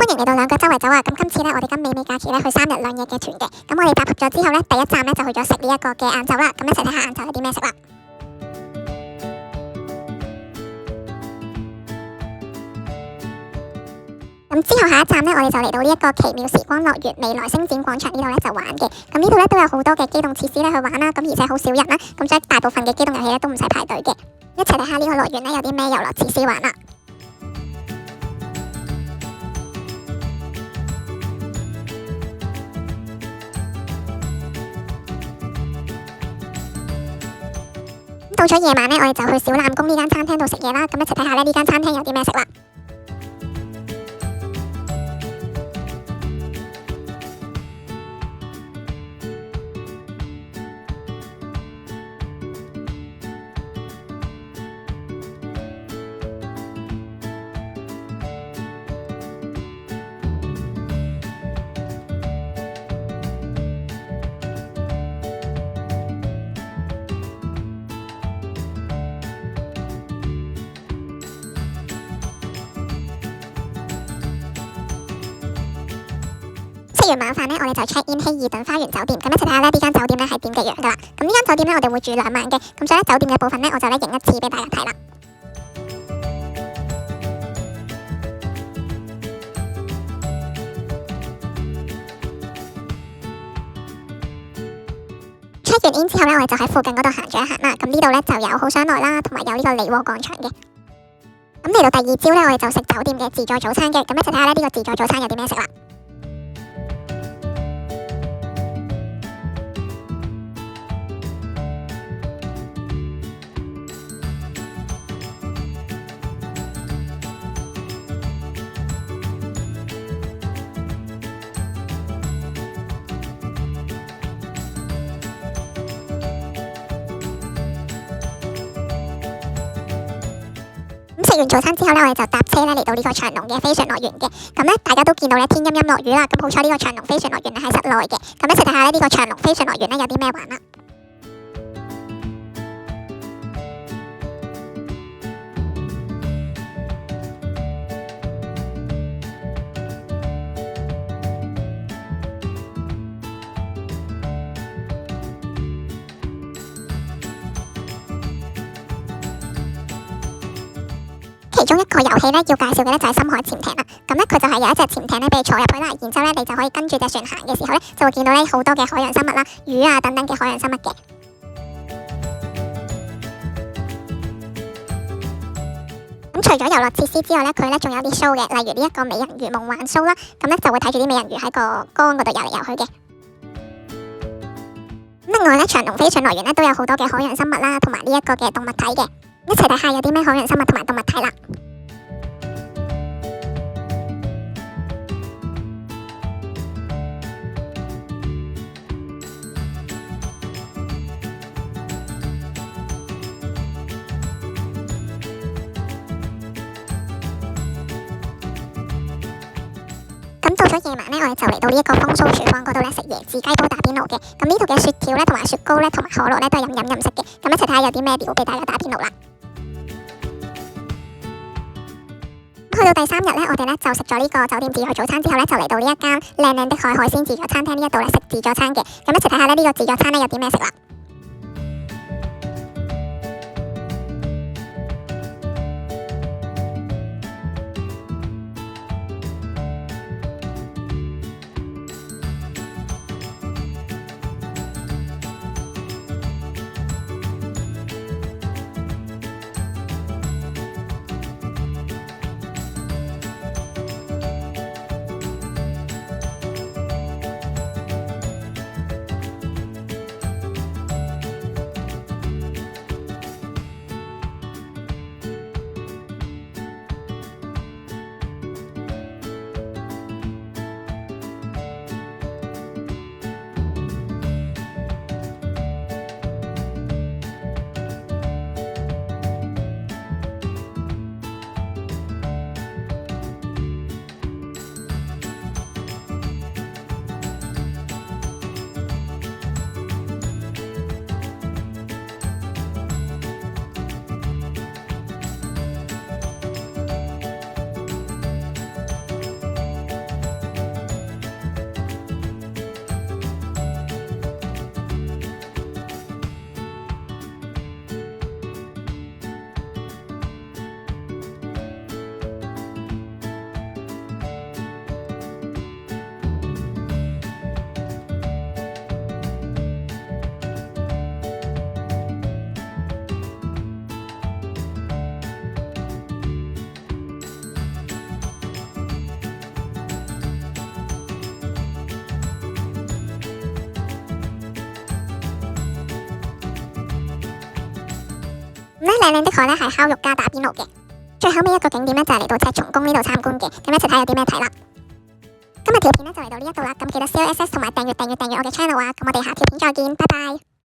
歡迎嚟到兩腳周圍走啊！咁今次呢，我哋跟美美假期呢去3日2夜嘅團嘅。咁我哋集合咗之後呢，第一站呢就去咗食呢一個嘅晏晝啦。咁一齊睇下晏晝有啲咩食啦。咁之後下一站呢，我哋就嚟到呢一個奇妙時光樂園未來星展廣場呢度呢就玩嘅。咁呢度呢都有好多嘅機動設施呢去玩啦。咁而且好少人啦。咁所以大部分嘅機動遊戲呢都唔使排隊嘅。一齊睇下呢個樂園呢有啲咩遊樂設施玩啦。到咗夜晚呢，我哋就去小欖宮呢間餐廳度食嘢啦。咁一齊睇下呢間餐廳有啲咩食啦。食完晚飯呢，我哋就 check in 希爾頓花園酒店。咁一齊睇下呢間酒店呢係點嘅樣噶啦。咁呢間酒店呢，我哋會住2晚嘅。咁所以酒店嘅部分呢，我就影一次俾大家睇啦。check 完 in 之後呢，我哋就喺附近嗰度行咗一行啦。咁呢度呢，就有好想來啦，同埋有呢個利窩廣場嘅。咁嚟到第2朝呢，我哋就食酒店嘅自助早餐嘅。咁一齊睇下呢個自助早餐有啲咩食啦。咁食完早餐之後呢，我哋就搭車呢嚟到呢個長隆嘅飛船樂園嘅。咁呢，大家都見到呢天陰陰落雨啦。咁好彩呢個長隆飛船樂園呢喺室內嘅。咁一齊睇下呢個長隆飛船樂園呢有啲咩玩啦。其中一個遊戲呢，要介紹嘅呢就係深海潛艇啦。咁呢，佢就係有一隻潛艇呢俾你坐入去啦，然之後呢你就可以跟住隻船行嘅時候呢，就會見到呢好多嘅海洋生物啦、魚啊等等嘅海洋生物嘅。咁除咗遊樂設施之外呢，佢呢仲有啲 show 嘅，例如呢一個美人魚夢幻 show 啦。咁呢就會睇住啲美人魚喺個缸嗰度游嚟游去嘅。另外呢，長隆飛船樂園呢都有好多嘅海洋生物啦，同埋呢一個嘅動物體嘅。一齊睇下有啲咩海洋生物同埋動物體啦。咁到咗夜晚呢，我哋就嚟到呢一個風騷廚房嗰度呢食椰子雞煲打邊爐嘅。咁呢度嘅雪條呢，同埋雪糕呢，同埋可樂呢，都係飲飲飲食嘅。咁一齊睇下有啲咩料俾大家打邊爐啦。去到第3日呢，我哋呢就食咗呢個酒店自助早餐之後呢，就嚟到呢一間靚靚的海鮮自助餐廳呢一度呢食自助餐嘅。咁一齊睇下呢個自助餐呢有啲咩食啦。咁咧靚靚的海咧係烤肉加打邊爐嘅。最後尾一個景點咧就係嚟到赤松宮呢度參觀嘅，咁一齊睇有啲咩睇啦。今日條片咧就嚟到呢一度啦，咁記得 CLSS 同埋訂閱我嘅 channel啊，咁我哋下條片再見，拜拜。